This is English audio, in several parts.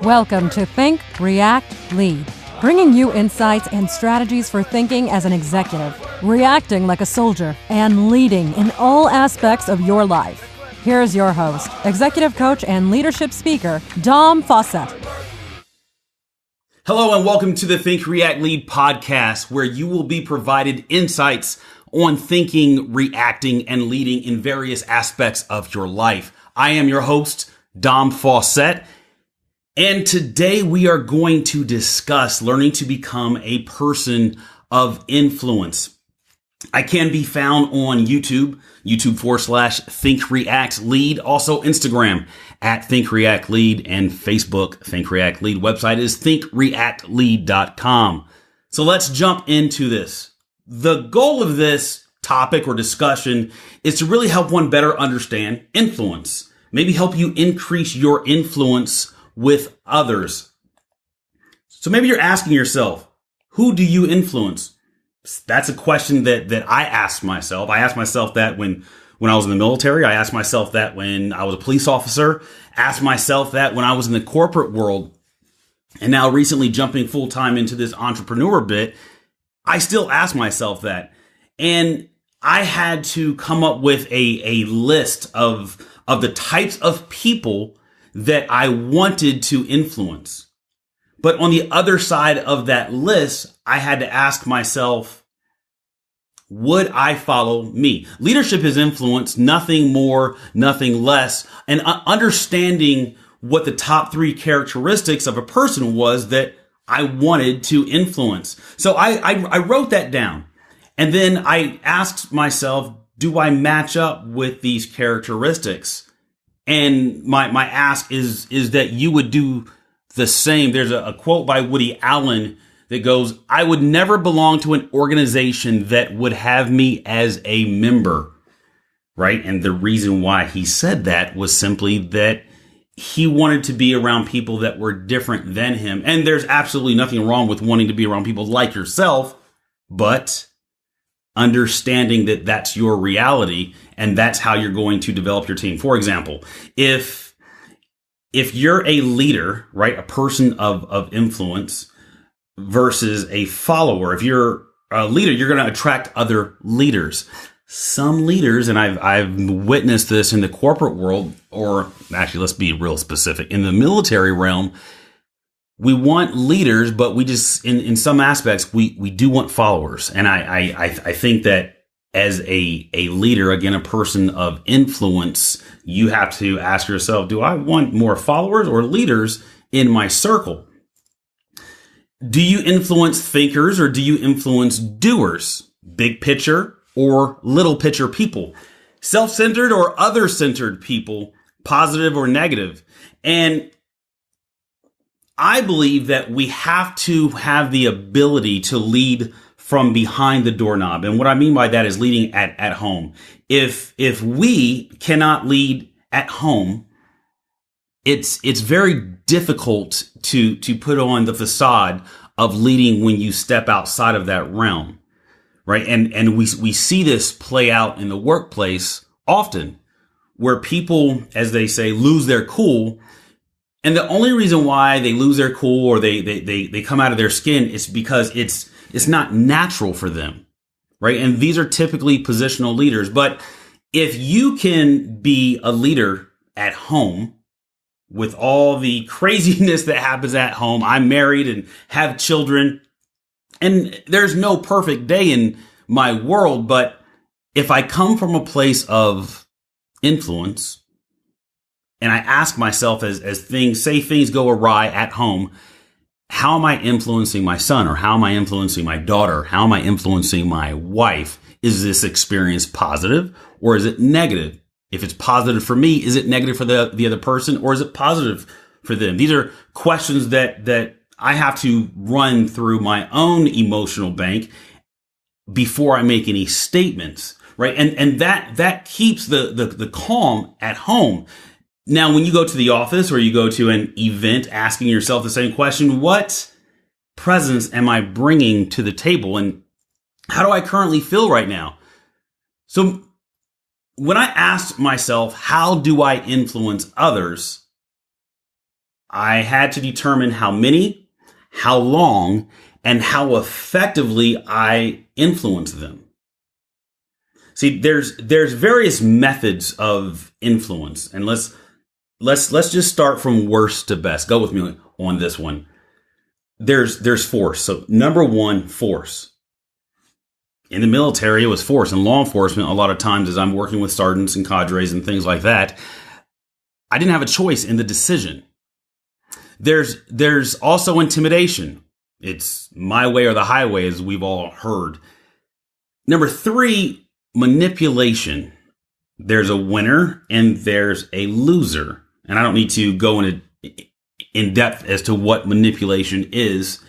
Welcome to Think, React, Lead, bringing you insights and strategies for thinking as an executive, reacting like a soldier, and leading in all aspects of your life. Here's your host, executive coach and leadership speaker, Faussette. Hello and welcome to the Think, React, Lead podcast, where you will be provided insights on thinking, reacting, and leading in various aspects of your life. I am your host, Faussette. And today we are going to discuss learning to become a person of influence. I can be found on YouTube.com/Think React Lead, also Instagram @Think React Lead, and Facebook Think React Lead. Website is thinkreactlead.com. So let's jump into this. The goal of this topic or discussion is to really help one better understand influence, maybe help you increase your influence with others. So maybe you're asking yourself, who do you influence? That's a question that I asked myself. I asked myself that when I was in the military. I asked myself that when I was a police officer. Asked myself that when I was in the corporate world. And now recently jumping full time into this entrepreneur bit, I still ask myself that. And I had to come up with a list of the types of people that I wanted to influence. But on the other side of that list, I had to ask myself, would I follow me? Leadership is influence, nothing more, nothing less. And understanding what the top 3 characteristics of a person was that I wanted to influence. So I wrote that down. And then I asked myself, do I match up with these characteristics? And my ask is that you would do the same. There's a quote by Woody Allen that goes, I would never belong to an organization that would have me as a member, right? And the reason why he said that was simply that he wanted to be around people that were different than him. And there's absolutely nothing wrong with wanting to be around people like yourself, but understanding that that's your reality and that's how you're going to develop your team. For example, if you're a leader, right, a person of influence versus a follower, if you're a leader, you're going to attract other leaders. Some leaders, and I've witnessed this in the corporate world, or actually, let's be real specific, in the military realm, we want leaders, but we just, in some aspects, we do want followers. And I think that as a leader, again, a person of influence, you have to ask yourself, do I want more followers or leaders in my circle? Do you influence thinkers or do you influence doers? Big picture or little picture people? Self-centered or other-centered people? Positive or negative? And I believe that we have to have the ability to lead from behind the doorknob. And what I mean by that is leading at home. If we cannot lead at home, it's very difficult to put on the facade of leading when you step outside of that realm, right? And we see this play out in the workplace often, where people, as they say, lose their cool. And the only reason why they lose their cool or they come out of their skin is because it's not natural for them, right? And these are typically positional leaders. But if you can be a leader at home with all the craziness that happens at home, I'm married and have children, and there's no perfect day in my world, but if I come from a place of influence, and I ask myself as things go awry at home, how am I influencing my son, or how am I influencing my daughter? How am I influencing my wife? Is this experience positive or is it negative? If it's positive for me, is it negative for the other person, or is it positive for them? These are questions that I have to run through my own emotional bank before I make any statements, right? And that keeps the calm at home. Now, when you go to the office or you go to an event, asking yourself the same question, what presence am I bringing to the table? And how do I currently feel right now? So when I asked myself, how do I influence others? I had to determine how many, how long, and how effectively I influence them. See, there's various methods of influence, and let's just start from worst to best. Go with me on this one. There's force. So number one, force. In the military, it was force. In law enforcement, a lot of times as I'm working with sergeants and cadres and things like that, I didn't have a choice in the decision. There's also intimidation. It's my way or the highway, as we've all heard. Number three, manipulation. There's a winner and there's a loser. And I don't need to go in depth as to what manipulation is.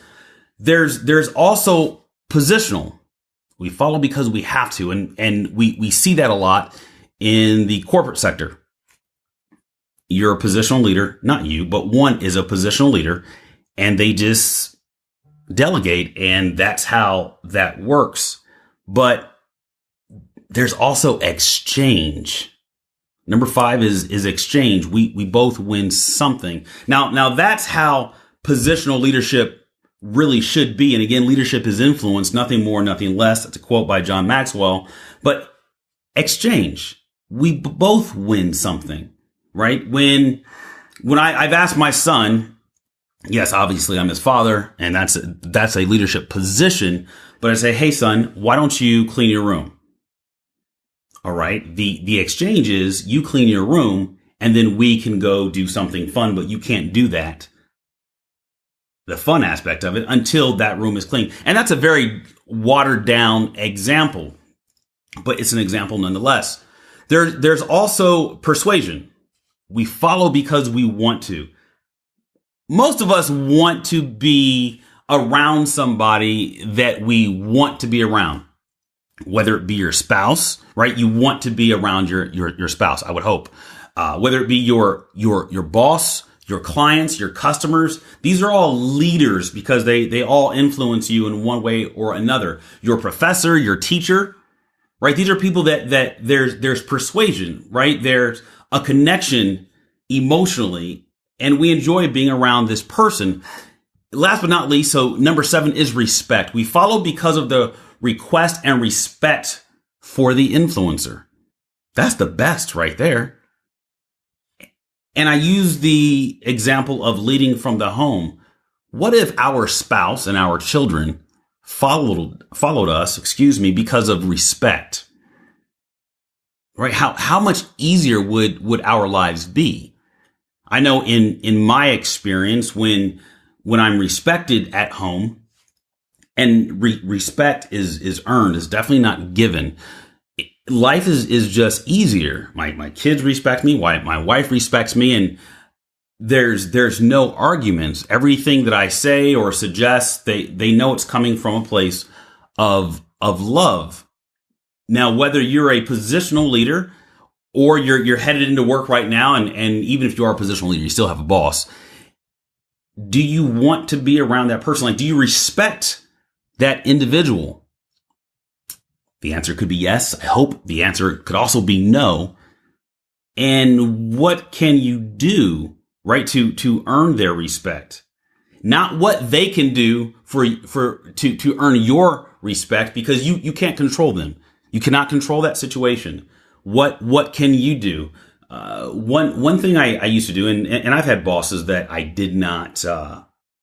There's also positional. We follow because we have to. And we see that a lot in the corporate sector. You're a positional leader, not you, but one is a positional leader, and they just delegate, and that's how that works. But there's also exchange. Number 5 is exchange. We both win something. Now that's how positional leadership really should be. And again, leadership is influence, nothing more, nothing less. That's a quote by John Maxwell. But exchange, we both win something, right? When I've asked my son, yes, obviously I'm his father, and that's a leadership position. But I say, hey son, why don't you clean your room? All right. The exchange is you clean your room and then we can go do something fun, but you can't do that. The fun aspect of it until that room is clean. And that's a very watered down example, but it's an example nonetheless. There's also persuasion. We follow because we want to. Most of us want to be around somebody that we want to be around. Whether it be your spouse, right? You want to be around your spouse, I would hope. Whether it be your boss, your clients, your customers, these are all leaders because they all influence you in one way or another. Your professor, your teacher, right? These are people that there's persuasion, right? There's a connection emotionally, and we enjoy being around this person. Last but not least, so number 7 is respect. We follow because of the request and respect for the influencer. That's the best right there. And I use the example of leading from the home. What if our spouse and our children followed us, because of respect? Right? How much easier would our lives be? I know in my experience, when I'm respected at home, and respect is earned, is definitely not given, life is just easier. My kids respect me, my wife respects me, and there's no arguments. Everything that I say or suggest, they know it's coming from a place of love. Now, whether you're a positional leader or you're headed into work right now, and even if you are a positional leader, you still have a boss. Do you want to be around that person? Like, do you respect that individual? The answer could be yes. I hope the answer could also be no. And what can you do, right, to earn their respect? Not what they can do to earn your respect, because you can't control them. You cannot control that situation. What can you do? One thing I used to do, and I've had bosses that I did not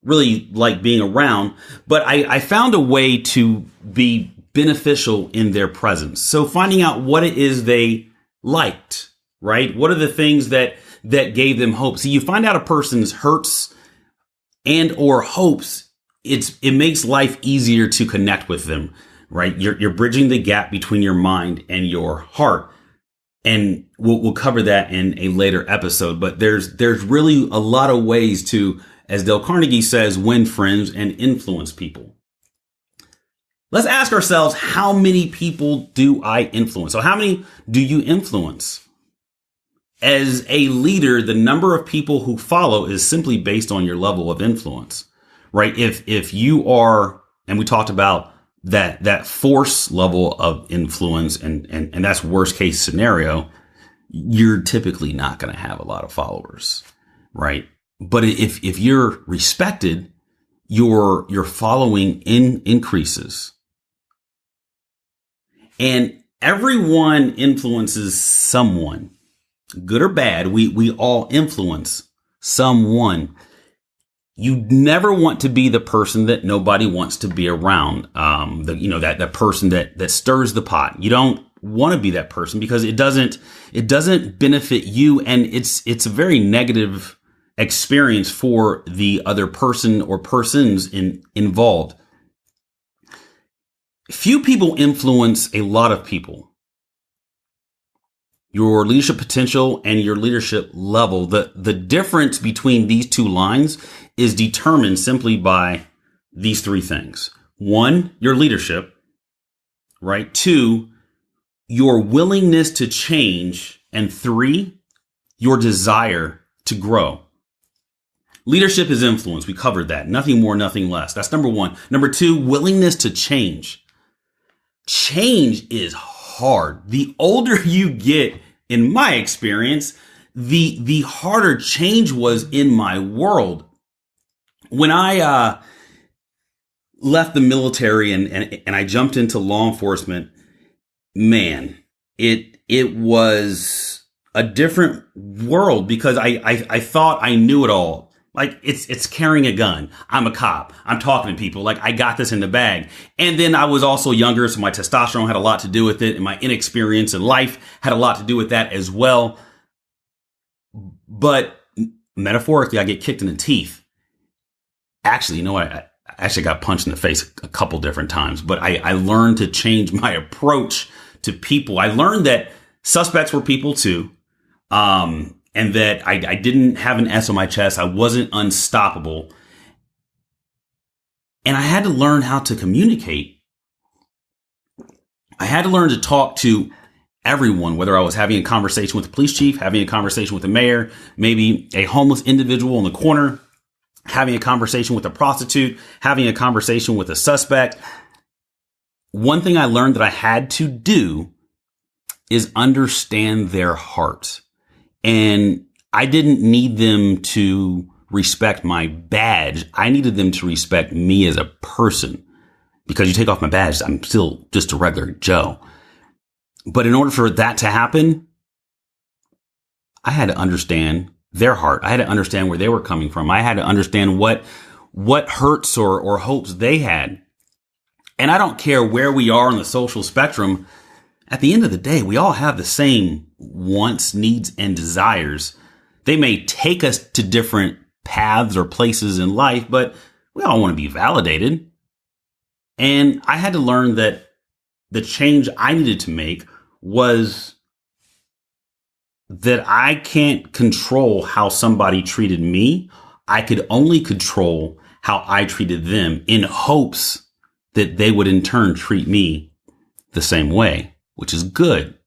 really like being around, but I found a way to be beneficial in their presence. So finding out what it is they liked, right? What are the things that gave them hope? See, you find out a person's hurts and or hopes, it makes life easier to connect with them, right? You're bridging the gap between your mind and your heart. And we'll cover that in a later episode, but there's really a lot of ways to, as Dale Carnegie says, win friends and influence people. Let's ask ourselves, how many people do I influence? So how many do you influence? As a leader, the number of people who follow is simply based on your level of influence, right? If you are, and we talked about that force level of influence, and that's worst case scenario, you're typically not going to have a lot of followers, right? But if you're respected, your following increases. And everyone influences someone, good or bad. We all influence someone. You never want to be the person that nobody wants to be around. That person that stirs the pot. You don't want to be that person because it doesn't benefit you, and it's a very negative experience for the other person or persons involved. Few people influence a lot of people. Your leadership potential and your leadership level, the difference between these two lines is determined simply by these three things. One, your leadership, right? Two, your willingness to change. And three, your desire to grow. Leadership is influence. We covered that. Nothing more, nothing less. That's number one. Number two, willingness to change. Change is hard. The older you get, in my experience, the harder change was in my world. When I left the military and I jumped into law enforcement, man, it was a different world because I thought I knew it all. Like it's carrying a gun. I'm a cop. I'm talking to people. Like I got this in the bag. And then I was also younger, so my testosterone had a lot to do with it, and my inexperience in life had a lot to do with that as well. But metaphorically, I get kicked in the teeth. Actually, I actually got punched in the face a couple different times, but I learned to change my approach to people. I learned that suspects were people too. And that I didn't have an S on my chest. I wasn't unstoppable. And I had to learn how to communicate. I had to learn to talk to everyone, whether I was having a conversation with the police chief, having a conversation with the mayor, maybe a homeless individual in the corner, having a conversation with a prostitute, having a conversation with a suspect. One thing I learned that I had to do is understand their heart. And I didn't need them to respect my badge. I needed them to respect me as a person, because you take off my badge, I'm still just a regular Joe. But in order for that to happen, I had to understand their heart. I had to understand where they were coming from. I had to understand what hurts or hopes they had. And I don't care where we are on the social spectrum. At the end of the day, we all have the same wants, needs, and desires. They may take us to different paths or places in life, but we all want to be validated. And I had to learn that the change I needed to make was that I can't control how somebody treated me. I could only control how I treated them, in hopes that they would in turn treat me the same way, which is good,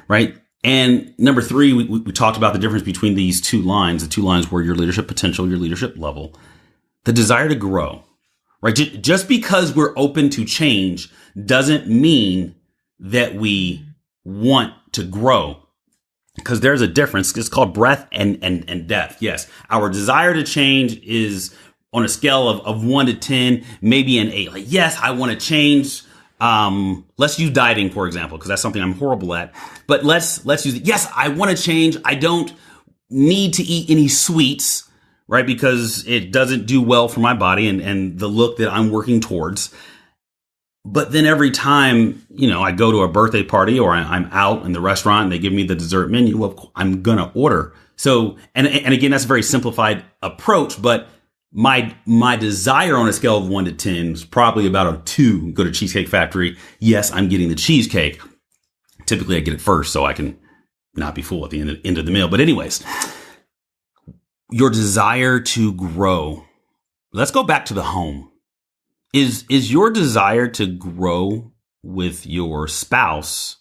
right? And number three, we talked about the difference between these two lines. The two lines were your leadership potential, your leadership level, the desire to grow, right? Just because we're open to change doesn't mean that we want to grow, because there's a difference. It's called breadth and depth. Yes, our desire to change is on a scale of 1 to 10, maybe an 8. Like, yes, I want to change. Let's use dieting, for example, because that's something I'm horrible at. But let's use it. Yes, I want to change. I don't need to eat any sweets, right? Because it doesn't do well for my body and the look that I'm working towards. But then every time, I go to a birthday party or I'm out in the restaurant and they give me the dessert menu, well, I'm going to order. So, and again, that's a very simplified approach, but my desire on a scale of 1 to 10 is probably about a 2. Go to Cheesecake Factory. Yes, I'm getting the cheesecake. Typically I get it first so I can not be full at the end of the meal. But anyways, your desire to grow. Let's go back to the home. Is your desire to grow with your spouse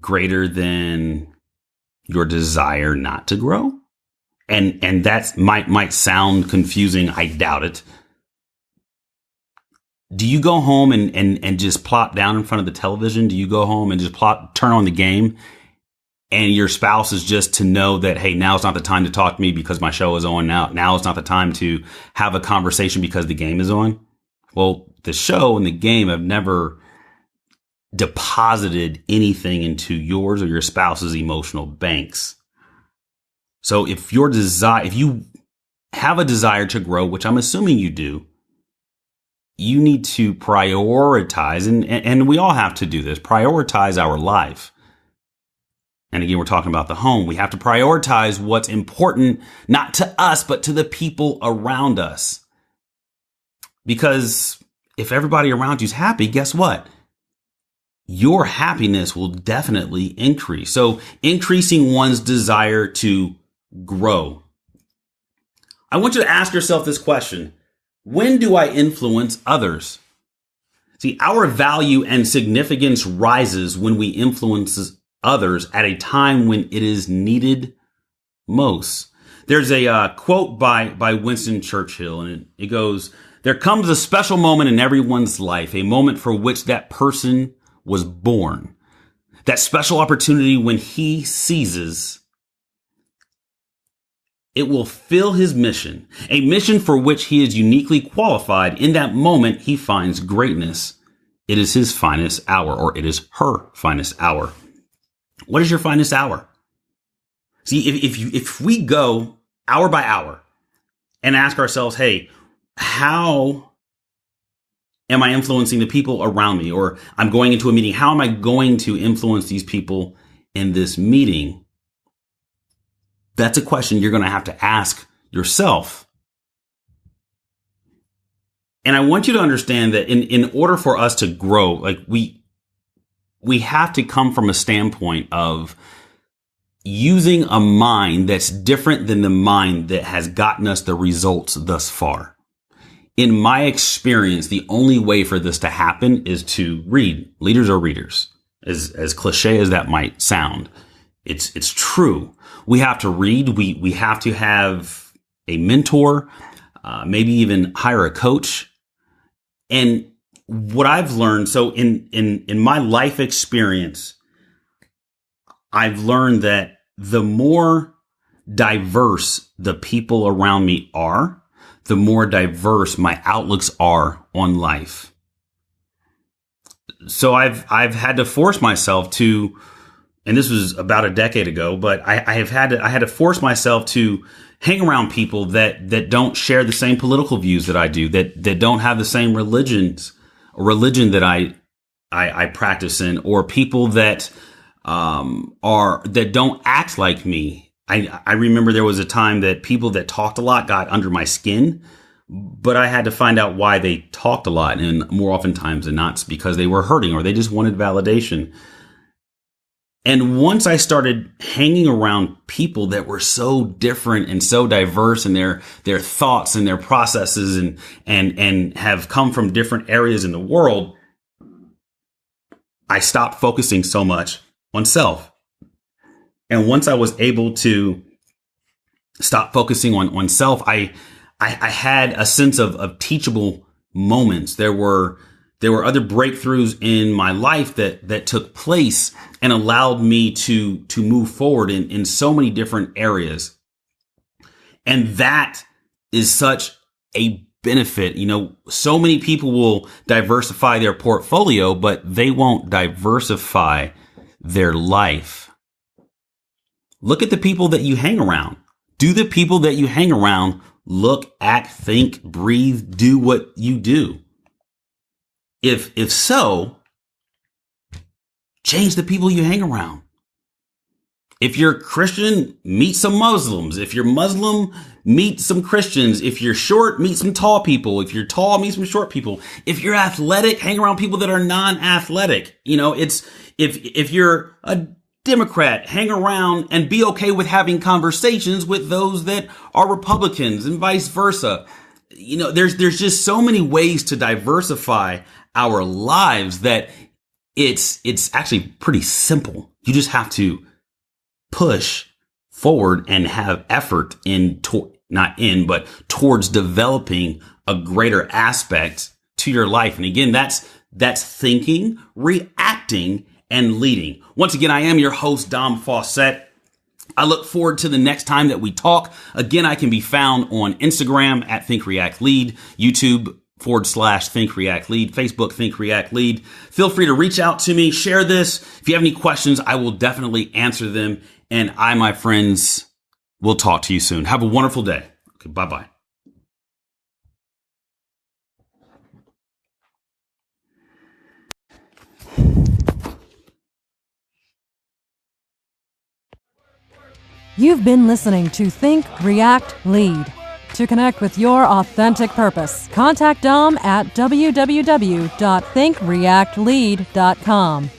greater than your desire not to grow? And that might sound confusing. I doubt it. Do you go home and just plop down in front of the television? Do you go home and just turn on the game and your spouse is just to know that, hey, now's not the time to talk to me because my show is on. Now is not the time to have a conversation because the game is on. Well, the show and the game have never deposited anything into yours or your spouse's emotional banks. So if you have a desire to grow, which I'm assuming you do, you need to prioritize, and we all have to do this, prioritize our life. And again, we're talking about the home. We have to prioritize what's important, not to us, but to the people around us. Because if everybody around you is happy, guess what? Your happiness will definitely increase. So increasing one's desire to grow. I want you to ask yourself this question. When do I influence others? See, our value and significance rises when we influence others at a time when it is needed most. There's a quote by Winston Churchill, and it goes, "There comes a special moment in everyone's life, a moment for which that person was born. That special opportunity when he seizes, it will fill his mission, a mission for which he is uniquely qualified. In that moment, he finds greatness. It is his finest hour, or it is her finest hour." What is your finest hour? See, if we go hour by hour and ask ourselves, hey, how am I influencing the people around me? Or I'm going into a meeting. How am I going to influence these people in this meeting? That's a question you're going to have to ask yourself. And I want you to understand that in order for us to grow, like we have to come from a standpoint of using a mind that's different than the mind that has gotten us the results thus far. In my experience, the only way for this to happen is to read. Leaders are readers. As cliche as that might sound, it's true. We have to read. We have to have a mentor, maybe even hire a coach. And what I've learned, so in my life experience, I've learned that the more diverse the people around me are, the more diverse my outlooks are on life. So I've had to force myself to, and this was about a decade ago, but I had to force myself to hang around people that don't share the same political views that I do, that don't have the same religion that I practice in, or people that that don't act like me. I remember there was a time that people that talked a lot got under my skin, but I had to find out why they talked a lot, and more oftentimes than not, it's because they were hurting or they just wanted validation. And once I started hanging around people that were so different and so diverse in their thoughts and their processes and have come from different areas in the world, I stopped focusing so much on self. And once I was able to stop focusing on self, I had a sense of teachable moments. There were other breakthroughs in my life that took place and allowed me to move forward in so many different areas. And that is such a benefit. You know, so many people will diversify their portfolio, but they won't diversify their life. Look at the people that you hang around. Do the people that you hang around look, act, think, breathe, do what you do? If so, change the people you hang around. If you're Christian, meet some Muslims. If you're Muslim, meet some Christians. If you're short, meet some tall people. If you're tall, meet some short people. If you're athletic, hang around people that are non-athletic. You know, it's if you're a Democrat, hang around and be okay with having conversations with those that are Republicans and vice versa. You know, there's just so many ways to diversify our lives that it's actually pretty simple. You just have to push forward and have effort towards developing a greater aspect to your life. And again, that's thinking, reacting, and leading. Once again, I am your host, Dom Faussette. I look forward to the next time that we talk. Again, I can be found on Instagram at Think React Lead, YouTube /Think React Lead, Facebook Think React Lead. Feel free to reach out to me, share this. If you have any questions, I will definitely answer them. And I, my friends, will talk to you soon. Have a wonderful day. Okay, bye-bye. You've been listening to Think, React, Lead. To connect with your authentic purpose, contact Dom at www.thinkreactlead.com.